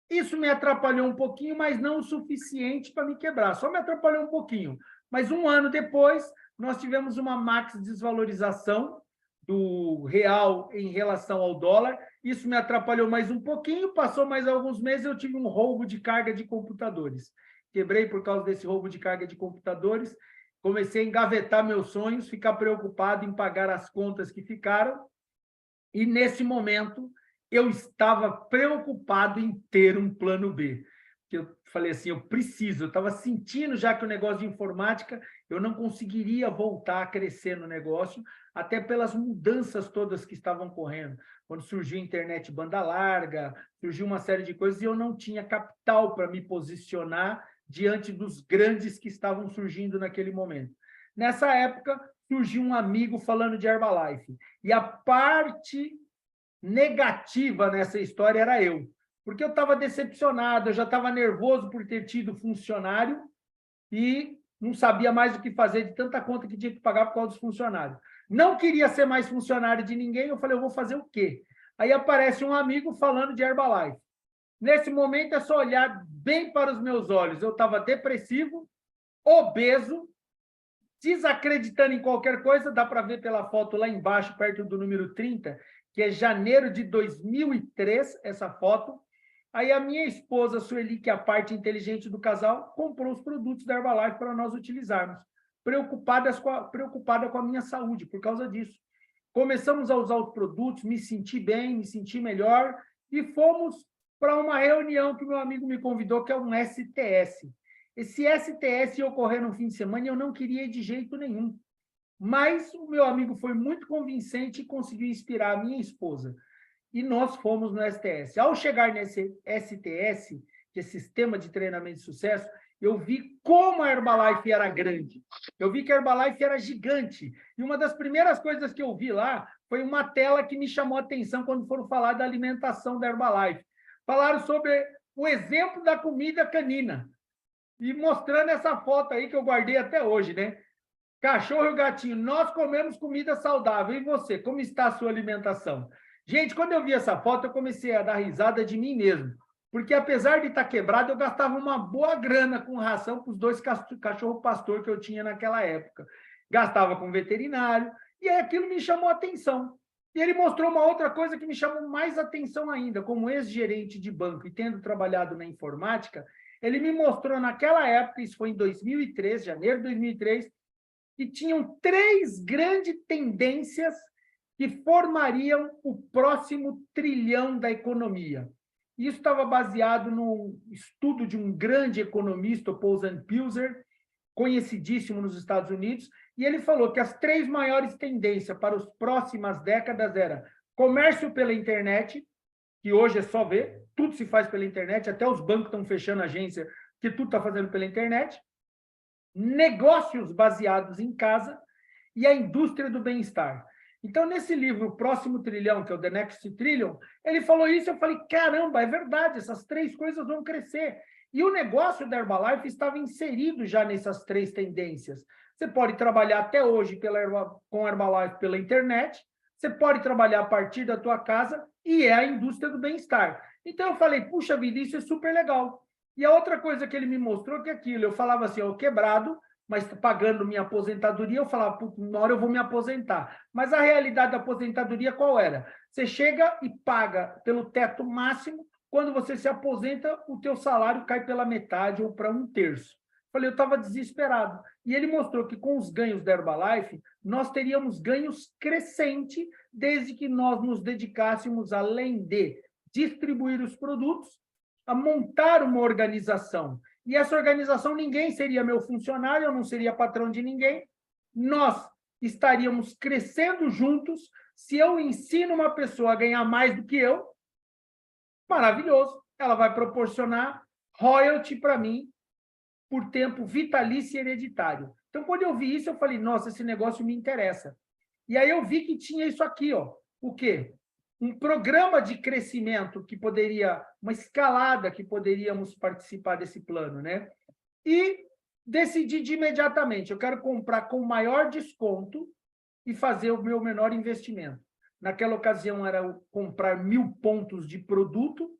Isso me atrapalhou um pouquinho, mas não o suficiente para me quebrar. Só me atrapalhou um pouquinho. Mas um ano depois, nós tivemos uma max desvalorização do real em relação ao dólar. Isso me atrapalhou mais um pouquinho. Passou mais alguns meses, eu tive um roubo de carga de computadores. Quebrei por causa desse roubo de carga de computadores. Comecei a engavetar meus sonhos, ficar preocupado em pagar as contas que ficaram. E, nesse momento, eu estava preocupado em ter um plano B. Eu falei assim, eu estava sentindo já que o negócio de informática, eu não conseguiria voltar a crescer no negócio, até pelas mudanças todas que estavam ocorrendo. Quando surgiu a internet banda larga, surgiu uma série de coisas, e eu não tinha capital para me posicionar diante dos grandes que estavam surgindo naquele momento. Nessa época, surgiu um amigo falando de Herbalife. E a parte negativa nessa história era eu, porque eu estava decepcionado, eu já estava nervoso por ter tido funcionário e não sabia mais o que fazer de tanta conta que tinha que pagar por causa dos funcionários. Não queria ser mais funcionário de ninguém, eu falei, eu vou fazer o quê? Aí aparece um amigo falando de Herbalife. Nesse momento, é só olhar bem para os meus olhos. Eu estava depressivo, obeso, desacreditando em qualquer coisa. Dá para ver pela foto lá embaixo, perto do número 30, que é janeiro de 2003, essa foto. Aí a minha esposa, Sueli, que é a parte inteligente do casal, comprou os produtos da Herbalife para nós utilizarmos, preocupada com a minha saúde por causa disso. Começamos a usar os produtos, me senti bem, me senti melhor, e fomos para uma reunião que o meu amigo me convidou, que é um STS. Esse STS ia ocorrer no fim de semana e eu não queria ir de jeito nenhum. Mas o meu amigo foi muito convincente e conseguiu inspirar a minha esposa. E nós fomos no STS. Ao chegar nesse STS, que é Sistema de Treinamento de Sucesso, eu vi como a Herbalife era grande. Eu vi que a Herbalife era gigante. E uma das primeiras coisas que eu vi lá foi uma tela que me chamou a atenção quando foram falar da alimentação da Herbalife. Falaram sobre o exemplo da comida canina. E mostrando essa foto aí que eu guardei até hoje, né? Cachorro e gatinho, nós comemos comida saudável. E você, como está a sua alimentação? Gente, quando eu vi essa foto, eu comecei a dar risada de mim mesmo. Porque, apesar de estar quebrado, eu gastava uma boa grana com ração para os 2 cachorro pastor que eu tinha naquela época. Gastava com veterinário, e aí aquilo me chamou a atenção. E ele mostrou uma outra coisa que me chamou mais atenção ainda. Como ex-gerente de banco e tendo trabalhado na informática, ele me mostrou naquela época, isso foi em 2003, janeiro de 2003, que tinham 3 grandes tendências que formariam o próximo trilhão da economia. Isso estava baseado no estudo de um grande economista, o Paul Pilzer, conhecidíssimo nos Estados Unidos, e ele falou que as 3 maiores tendências para as próximas décadas eram comércio pela internet, que hoje é só ver, tudo se faz pela internet, até os bancos estão fechando agência, que tudo está fazendo pela internet, negócios baseados em casa e a indústria do bem-estar. Então, nesse livro, O Próximo Trilhão, que é o The Next Trillion, ele falou isso, eu falei, caramba, é verdade, essas 3 coisas vão crescer. E o negócio da Herbalife estava inserido já nessas 3 tendências. Você pode trabalhar até hoje com a Herbalife pela internet, você pode trabalhar a partir da tua casa e é a indústria do bem-estar. Então, eu falei, puxa vida, isso é super legal. E a outra coisa que ele me mostrou que é aquilo, eu falava assim, eu quebrado, mas pagando minha aposentadoria, eu falava, uma hora eu vou me aposentar. Mas a realidade da aposentadoria qual era? Você chega e paga pelo teto máximo, quando você se aposenta, o teu salário cai pela metade ou para 1/3. Falei, eu estava desesperado. E ele mostrou que com os ganhos da Herbalife, nós teríamos ganhos crescentes, desde que nós nos dedicássemos, além de distribuir os produtos, a montar uma organização. E essa organização, ninguém seria meu funcionário, eu não seria patrão de ninguém. Nós estaríamos crescendo juntos. Se eu ensino uma pessoa a ganhar mais do que eu, maravilhoso. Ela vai proporcionar royalty para mim por tempo vitalício e hereditário. Então, quando eu vi isso, eu falei, nossa, esse negócio me interessa. E aí eu vi que tinha isso aqui, ó. O quê? Um programa de crescimento que poderia, uma escalada que poderíamos participar desse plano, né? E decidi de imediatamente, eu quero comprar com maior desconto e fazer o meu menor investimento. Naquela ocasião era comprar 1.000 pontos de produto,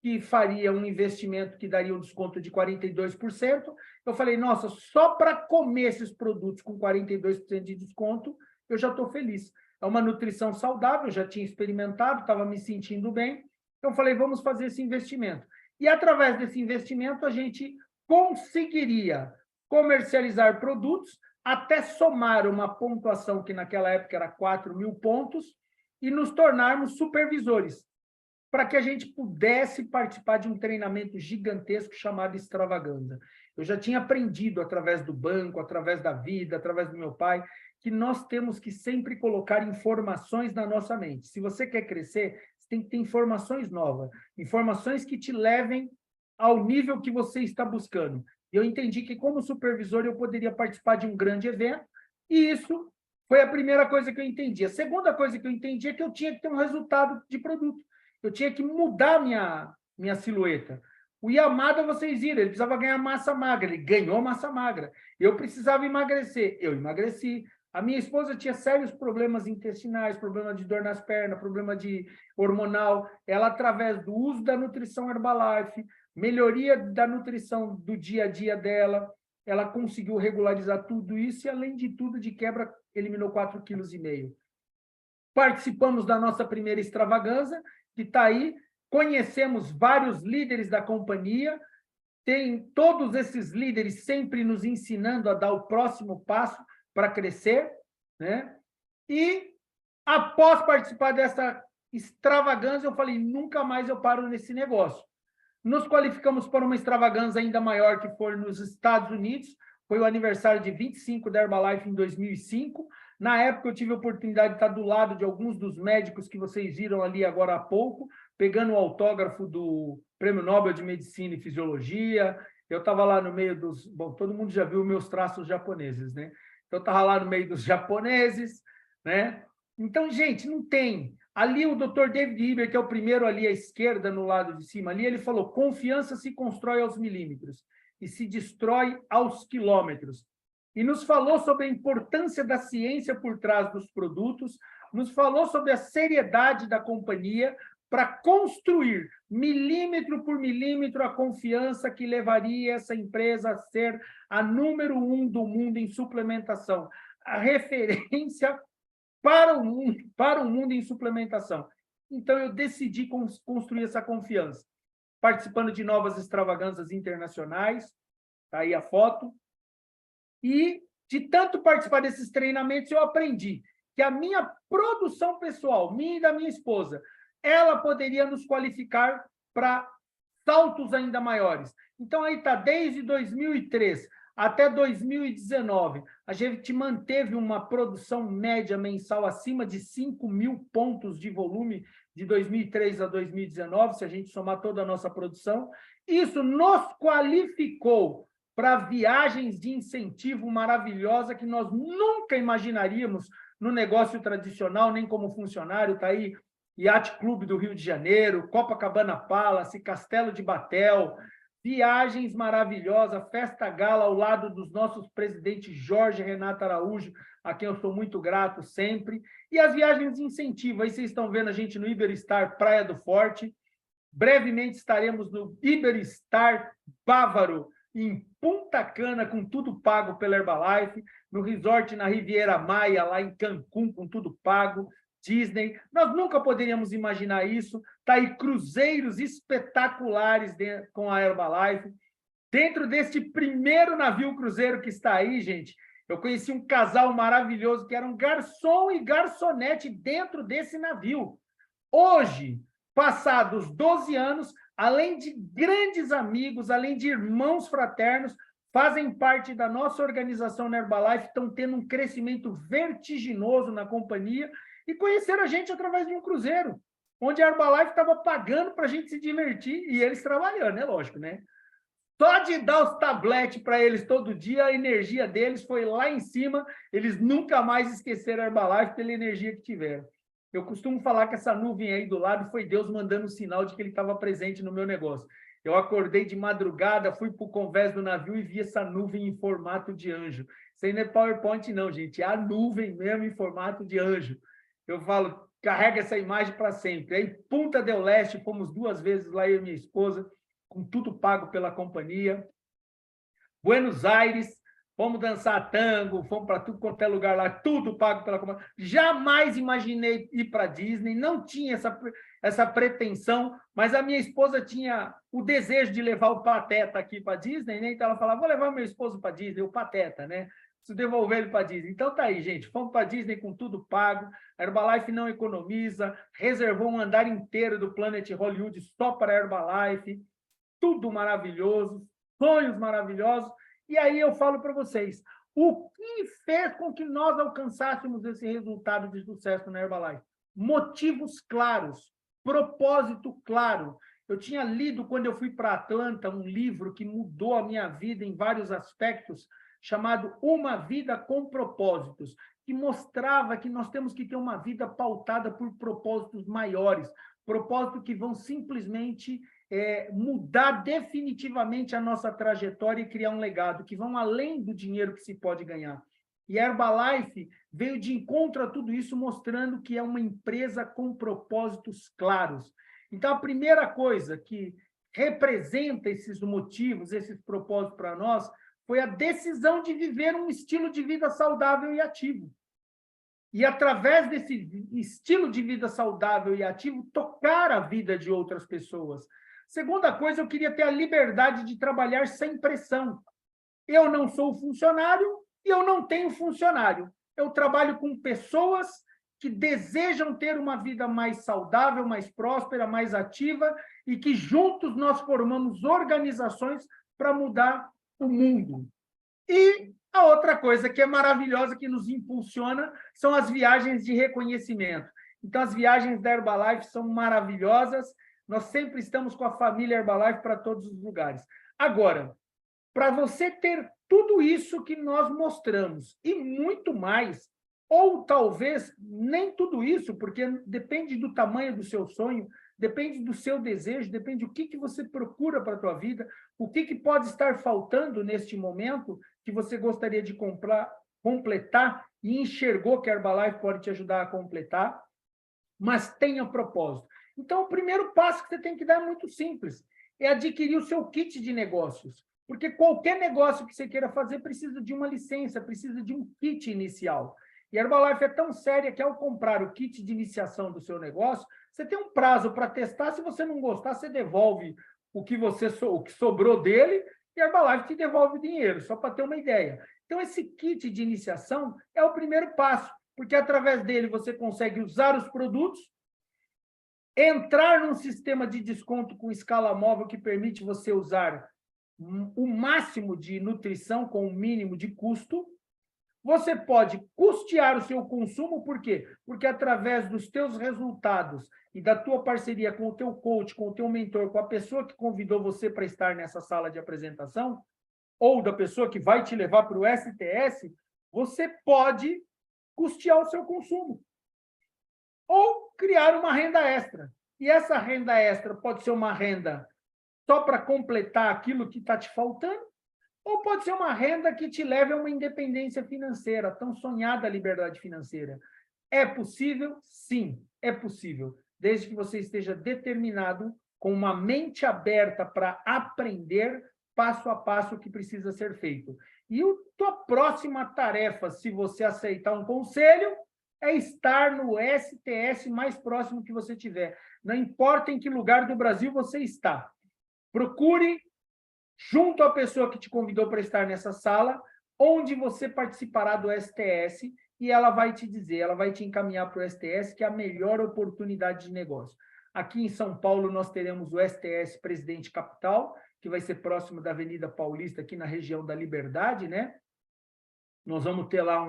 que faria um investimento que daria um desconto de 42%. Eu falei, nossa, só para comer esses produtos com 42% de desconto, eu já estou feliz. É uma nutrição saudável, já tinha experimentado, estava me sentindo bem. Então, falei, vamos fazer esse investimento. E, através desse investimento, a gente conseguiria comercializar produtos até somar uma pontuação que, naquela época, era 4.000 pontos e nos tornarmos supervisores, para que a gente pudesse participar de um treinamento gigantesco chamado Extravaganza. Eu já tinha aprendido, através do banco, através da vida, através do meu pai, que nós temos que sempre colocar informações na nossa mente. Se você quer crescer, você tem que ter informações novas, informações que te levem ao nível que você está buscando. Eu entendi que, como supervisor, eu poderia participar de um grande evento, e isso foi a primeira coisa que eu entendi. A segunda coisa que eu entendi é que eu tinha que ter um resultado de produto. Eu tinha que mudar minha silhueta. O Yamada, vocês viram, ele precisava ganhar massa magra, ele ganhou massa magra. Eu precisava emagrecer, eu emagreci. A minha esposa tinha sérios problemas intestinais, problema de dor nas pernas, problema de hormonal. Ela, através do uso da nutrição Herbalife, melhoria da nutrição do dia a dia dela, ela conseguiu regularizar tudo isso e, além de tudo, de quebra, eliminou 4,5 kg. Participamos da nossa primeira extravaganza, que está aí, conhecemos vários líderes da companhia, tem todos esses líderes sempre nos ensinando a dar o próximo passo para crescer, né? E, após participar dessa extravaganza, eu falei, nunca mais eu paro nesse negócio. Nos qualificamos para uma extravaganza ainda maior, que foi nos Estados Unidos, foi o aniversário de 25 da Herbalife em 2005. Na época, eu tive a oportunidade de estar do lado de alguns dos médicos que vocês viram ali agora há pouco, pegando o autógrafo do Prêmio Nobel de Medicina e Fisiologia, eu estava lá no meio dos... Bom, todo mundo já viu meus traços japoneses, né? Então, eu estava lá no meio dos japoneses, né? Então, gente, não tem. Ali o Dr. David Hilbert, que é o primeiro ali à esquerda, no lado de cima ali, ele falou, confiança se constrói aos milímetros e se destrói aos quilômetros. E nos falou sobre a importância da ciência por trás dos produtos, nos falou sobre a seriedade da companhia para construir, milímetro por milímetro, a confiança que levaria essa empresa a ser a número 1 do mundo em suplementação, a referência para o mundo em suplementação. Então, eu decidi construir essa confiança, participando de novas extravagâncias internacionais, está aí a foto, e de tanto participar desses treinamentos, eu aprendi que a minha produção pessoal, minha e da minha esposa, ela poderia nos qualificar para saltos ainda maiores. Então, aí está, desde 2003 até 2019, a gente manteve uma produção média mensal acima de 5.000 pontos de volume de 2003 a 2019, se a gente somar toda a nossa produção. Isso nos qualificou para viagens de incentivo maravilhosa que nós nunca imaginaríamos no negócio tradicional, nem como funcionário. Está aí Yacht Clube do Rio de Janeiro, Copacabana Palace, Castelo de Batel, viagens maravilhosas, festa gala ao lado dos nossos presidentes Jorge e Renata Araújo, a quem eu sou muito grato sempre, e as viagens de incentivo. Aí vocês estão vendo a gente no Iberstar Praia do Forte, brevemente estaremos no Iberstar Bávaro, em Punta Cana, com tudo pago pela Herbalife, no resort na Riviera Maya, lá em Cancún, com tudo pago, Disney. Nós nunca poderíamos imaginar isso. Está aí cruzeiros espetaculares com a Herbalife. Dentro deste primeiro navio cruzeiro que está aí, gente, eu conheci um casal maravilhoso que eram garçom e garçonete dentro desse navio. Hoje, passados 12 anos, além de grandes amigos, além de irmãos fraternos, fazem parte da nossa organização na Herbalife, estão tendo um crescimento vertiginoso na companhia e conheceram a gente através de um cruzeiro, onde a Herbalife estava pagando para a gente se divertir e eles trabalhando, é lógico, né? Só de dar os tabletes para eles todo dia, a energia deles foi lá em cima, eles nunca mais esqueceram a Herbalife pela energia que tiveram. Eu costumo falar que essa nuvem aí do lado foi Deus mandando um sinal de que ele estava presente no meu negócio. Eu acordei de madrugada, fui para o convés do navio e vi essa nuvem em formato de anjo. Isso aí não é PowerPoint não, gente, é a nuvem mesmo em formato de anjo. Eu falo, carrega essa imagem para sempre. Aí, Punta del Este, fomos 2 vezes lá, eu e minha esposa, com tudo pago pela companhia. Buenos Aires, fomos dançar tango, fomos para tudo quanto é lugar lá, tudo pago pela companhia. Jamais imaginei ir para Disney, não tinha essa pretensão, mas a minha esposa tinha o desejo de levar o Pateta aqui para Disney, né? Então ela falava, vou levar meu esposo para Disney, o Pateta, né? Preciso devolver ele para Disney. Então tá aí, gente, fomos para Disney com tudo pago, a Herbalife não economiza, reservou um andar inteiro do Planet Hollywood só para a Herbalife, tudo maravilhoso, sonhos maravilhosos. E aí eu falo para vocês, o que fez com que nós alcançássemos esse resultado de sucesso na Herbalife? Motivos claros, propósito claro. Eu tinha lido, quando eu fui para Atlanta, um livro que mudou a minha vida em vários aspectos, chamado Uma Vida com Propósitos, que mostrava que nós temos que ter uma vida pautada por propósitos maiores, propósitos que vão simplesmente mudar definitivamente a nossa trajetória e criar um legado, que vão além do dinheiro que se pode ganhar. E a Herbalife veio de encontro a tudo isso, mostrando que é uma empresa com propósitos claros. Então, a primeira coisa que representa esses motivos, esses propósitos para nós, foi a decisão de viver um estilo de vida saudável e ativo. E, através desse estilo de vida saudável e ativo, tocar a vida de outras pessoas. Segunda coisa, eu queria ter a liberdade de trabalhar sem pressão. Eu não sou funcionário e eu não tenho funcionário. Eu trabalho com pessoas que desejam ter uma vida mais saudável, mais próspera, mais ativa e que juntos nós formamos organizações para mudar o mundo. E a outra coisa que é maravilhosa, que nos impulsiona, são as viagens de reconhecimento. Então, as viagens da Herbalife são maravilhosas. Nós sempre estamos com a família Herbalife para todos os lugares. Agora, para você ter tudo isso que nós mostramos e muito mais, ou talvez nem tudo isso, porque depende do tamanho do seu sonho, depende do seu desejo, depende do que você procura para a tua vida, o que pode estar faltando neste momento que você gostaria de completar e enxergou que a Herbalife pode te ajudar a completar, mas tenha propósito. Então, o primeiro passo que você tem que dar é muito simples, é adquirir o seu kit de negócios, porque qualquer negócio que você queira fazer precisa de uma licença, precisa de um kit inicial. E a Herbalife é tão séria que, ao comprar o kit de iniciação do seu negócio, você tem um prazo para testar. Se você não gostar, você devolve o que sobrou dele e a Herbalife te devolve o dinheiro, só para ter uma ideia. Então, esse kit de iniciação é o primeiro passo, porque através dele você consegue usar os produtos, entrar num sistema de desconto com escala móvel que permite você usar o máximo de nutrição com o mínimo de custo. Você pode custear o seu consumo, por quê? Porque através dos teus resultados e da tua parceria com o teu coach, com o teu mentor, com a pessoa que convidou você para estar nessa sala de apresentação, ou da pessoa que vai te levar para o STS, você pode custear o seu consumo. Ou criar uma renda extra. E essa renda extra pode ser uma renda só para completar aquilo que está te faltando, ou pode ser uma renda que te leve a uma independência financeira, a tão sonhada liberdade financeira. É possível? Sim, é possível, desde que você esteja determinado, com uma mente aberta para aprender passo a passo o que precisa ser feito. E a tua próxima tarefa, se você aceitar um conselho, é estar no STS mais próximo que você tiver. Não importa em que lugar do Brasil você está. Procure, junto à pessoa que te convidou para estar nessa sala, onde você participará do STS, e ela vai te dizer, ela vai te encaminhar para o STS, que é a melhor oportunidade de negócio. Aqui em São Paulo, nós teremos o STS Presidente Capital, que vai ser próximo da Avenida Paulista, aqui na região da Liberdade, né? Nós vamos ter lá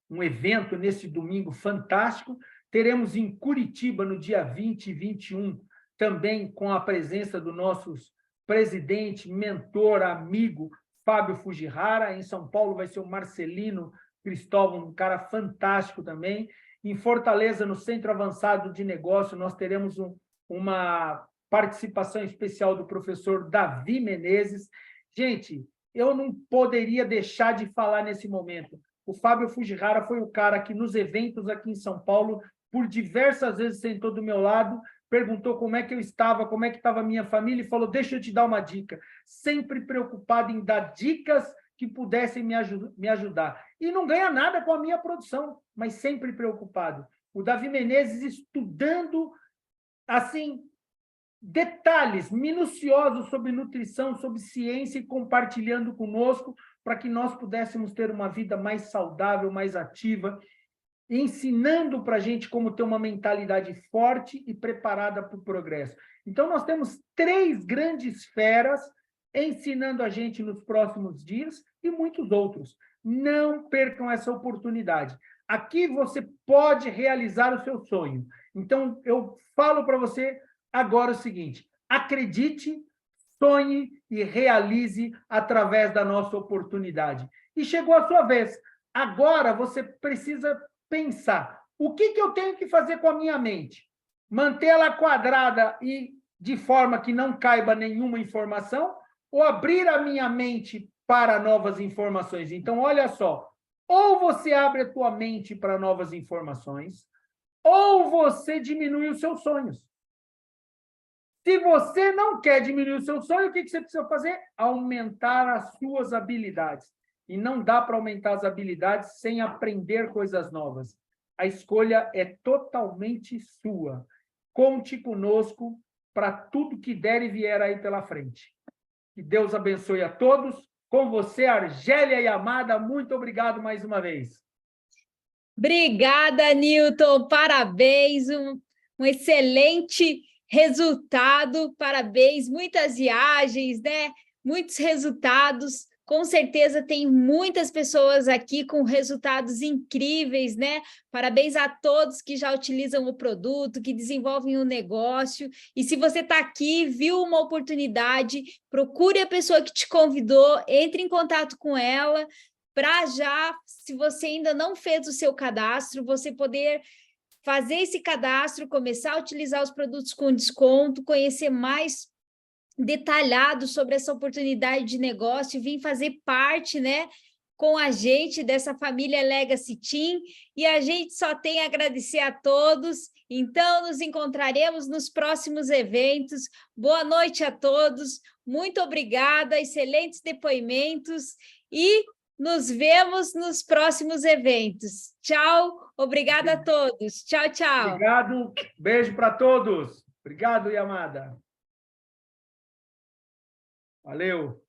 um evento nesse domingo fantástico. Teremos em Curitiba, no dia 20 e 21, também com a presença do nosso presidente, mentor, amigo, Fábio Fujihara. Em São Paulo vai ser o Marcelino Cristóvão, um cara fantástico também. Em Fortaleza, no Centro Avançado de Negócio, nós teremos uma participação especial do professor Davi Menezes. Gente, eu não poderia deixar de falar nesse momento. O Fábio Fujihara foi o cara que, nos eventos aqui em São Paulo, por diversas vezes sentou do meu lado, perguntou como é que eu estava, como é que estava a minha família, e falou, deixa eu te dar uma dica. Sempre preocupado em dar dicas que pudessem me ajudar. E não ganha nada com a minha produção, mas sempre preocupado. O Davi Menezes estudando, assim, detalhes minuciosos sobre nutrição, sobre ciência, e compartilhando conosco para que nós pudéssemos ter uma vida mais saudável, mais ativa, ensinando para a gente como ter uma mentalidade forte e preparada para o progresso. Então, nós temos 3 grandes feras ensinando a gente nos próximos dias e muitos outros. Não percam essa oportunidade. Aqui você pode realizar o seu sonho. Então, eu falo para você agora o seguinte: acredite, sonhe e realize através da nossa oportunidade. E chegou a sua vez. Agora você precisa pensar: o que eu tenho que fazer com a minha mente? Mantê-la quadrada e de forma que não caiba nenhuma informação, ou abrir a minha mente para novas informações? Então, olha só, ou você abre a tua mente para novas informações, ou você diminui os seus sonhos. Se você não quer diminuir o seu sonho, o que você precisa fazer? Aumentar as suas habilidades. E não dá para aumentar as habilidades sem aprender coisas novas. A escolha é totalmente sua. Conte conosco para tudo que der e vier aí pela frente. Que Deus abençoe a todos. Com você, Argélia e Amada, muito obrigado mais uma vez. Obrigada, Newton. Parabéns. Um excelente resultado. Parabéns. Muitas viagens, né? Muitos resultados Com certeza tem muitas pessoas aqui com resultados incríveis, né? Parabéns a todos que já utilizam o produto, que desenvolvem o negócio. E se você está aqui, viu uma oportunidade, procure a pessoa que te convidou, entre em contato com ela, para já, se você ainda não fez o seu cadastro, você poder fazer esse cadastro, começar a utilizar os produtos com desconto, conhecer mais detalhado sobre essa oportunidade de negócio, vir fazer parte, né, com a gente dessa família Legacy Team, e a gente só tem a agradecer a todos. Então, nos encontraremos nos próximos eventos. Boa noite a todos, muito obrigada, excelentes depoimentos, e nos vemos nos próximos eventos. Tchau, obrigada a todos. Tchau, tchau. Obrigado, beijo para todos. Obrigado, Yamada. Valeu.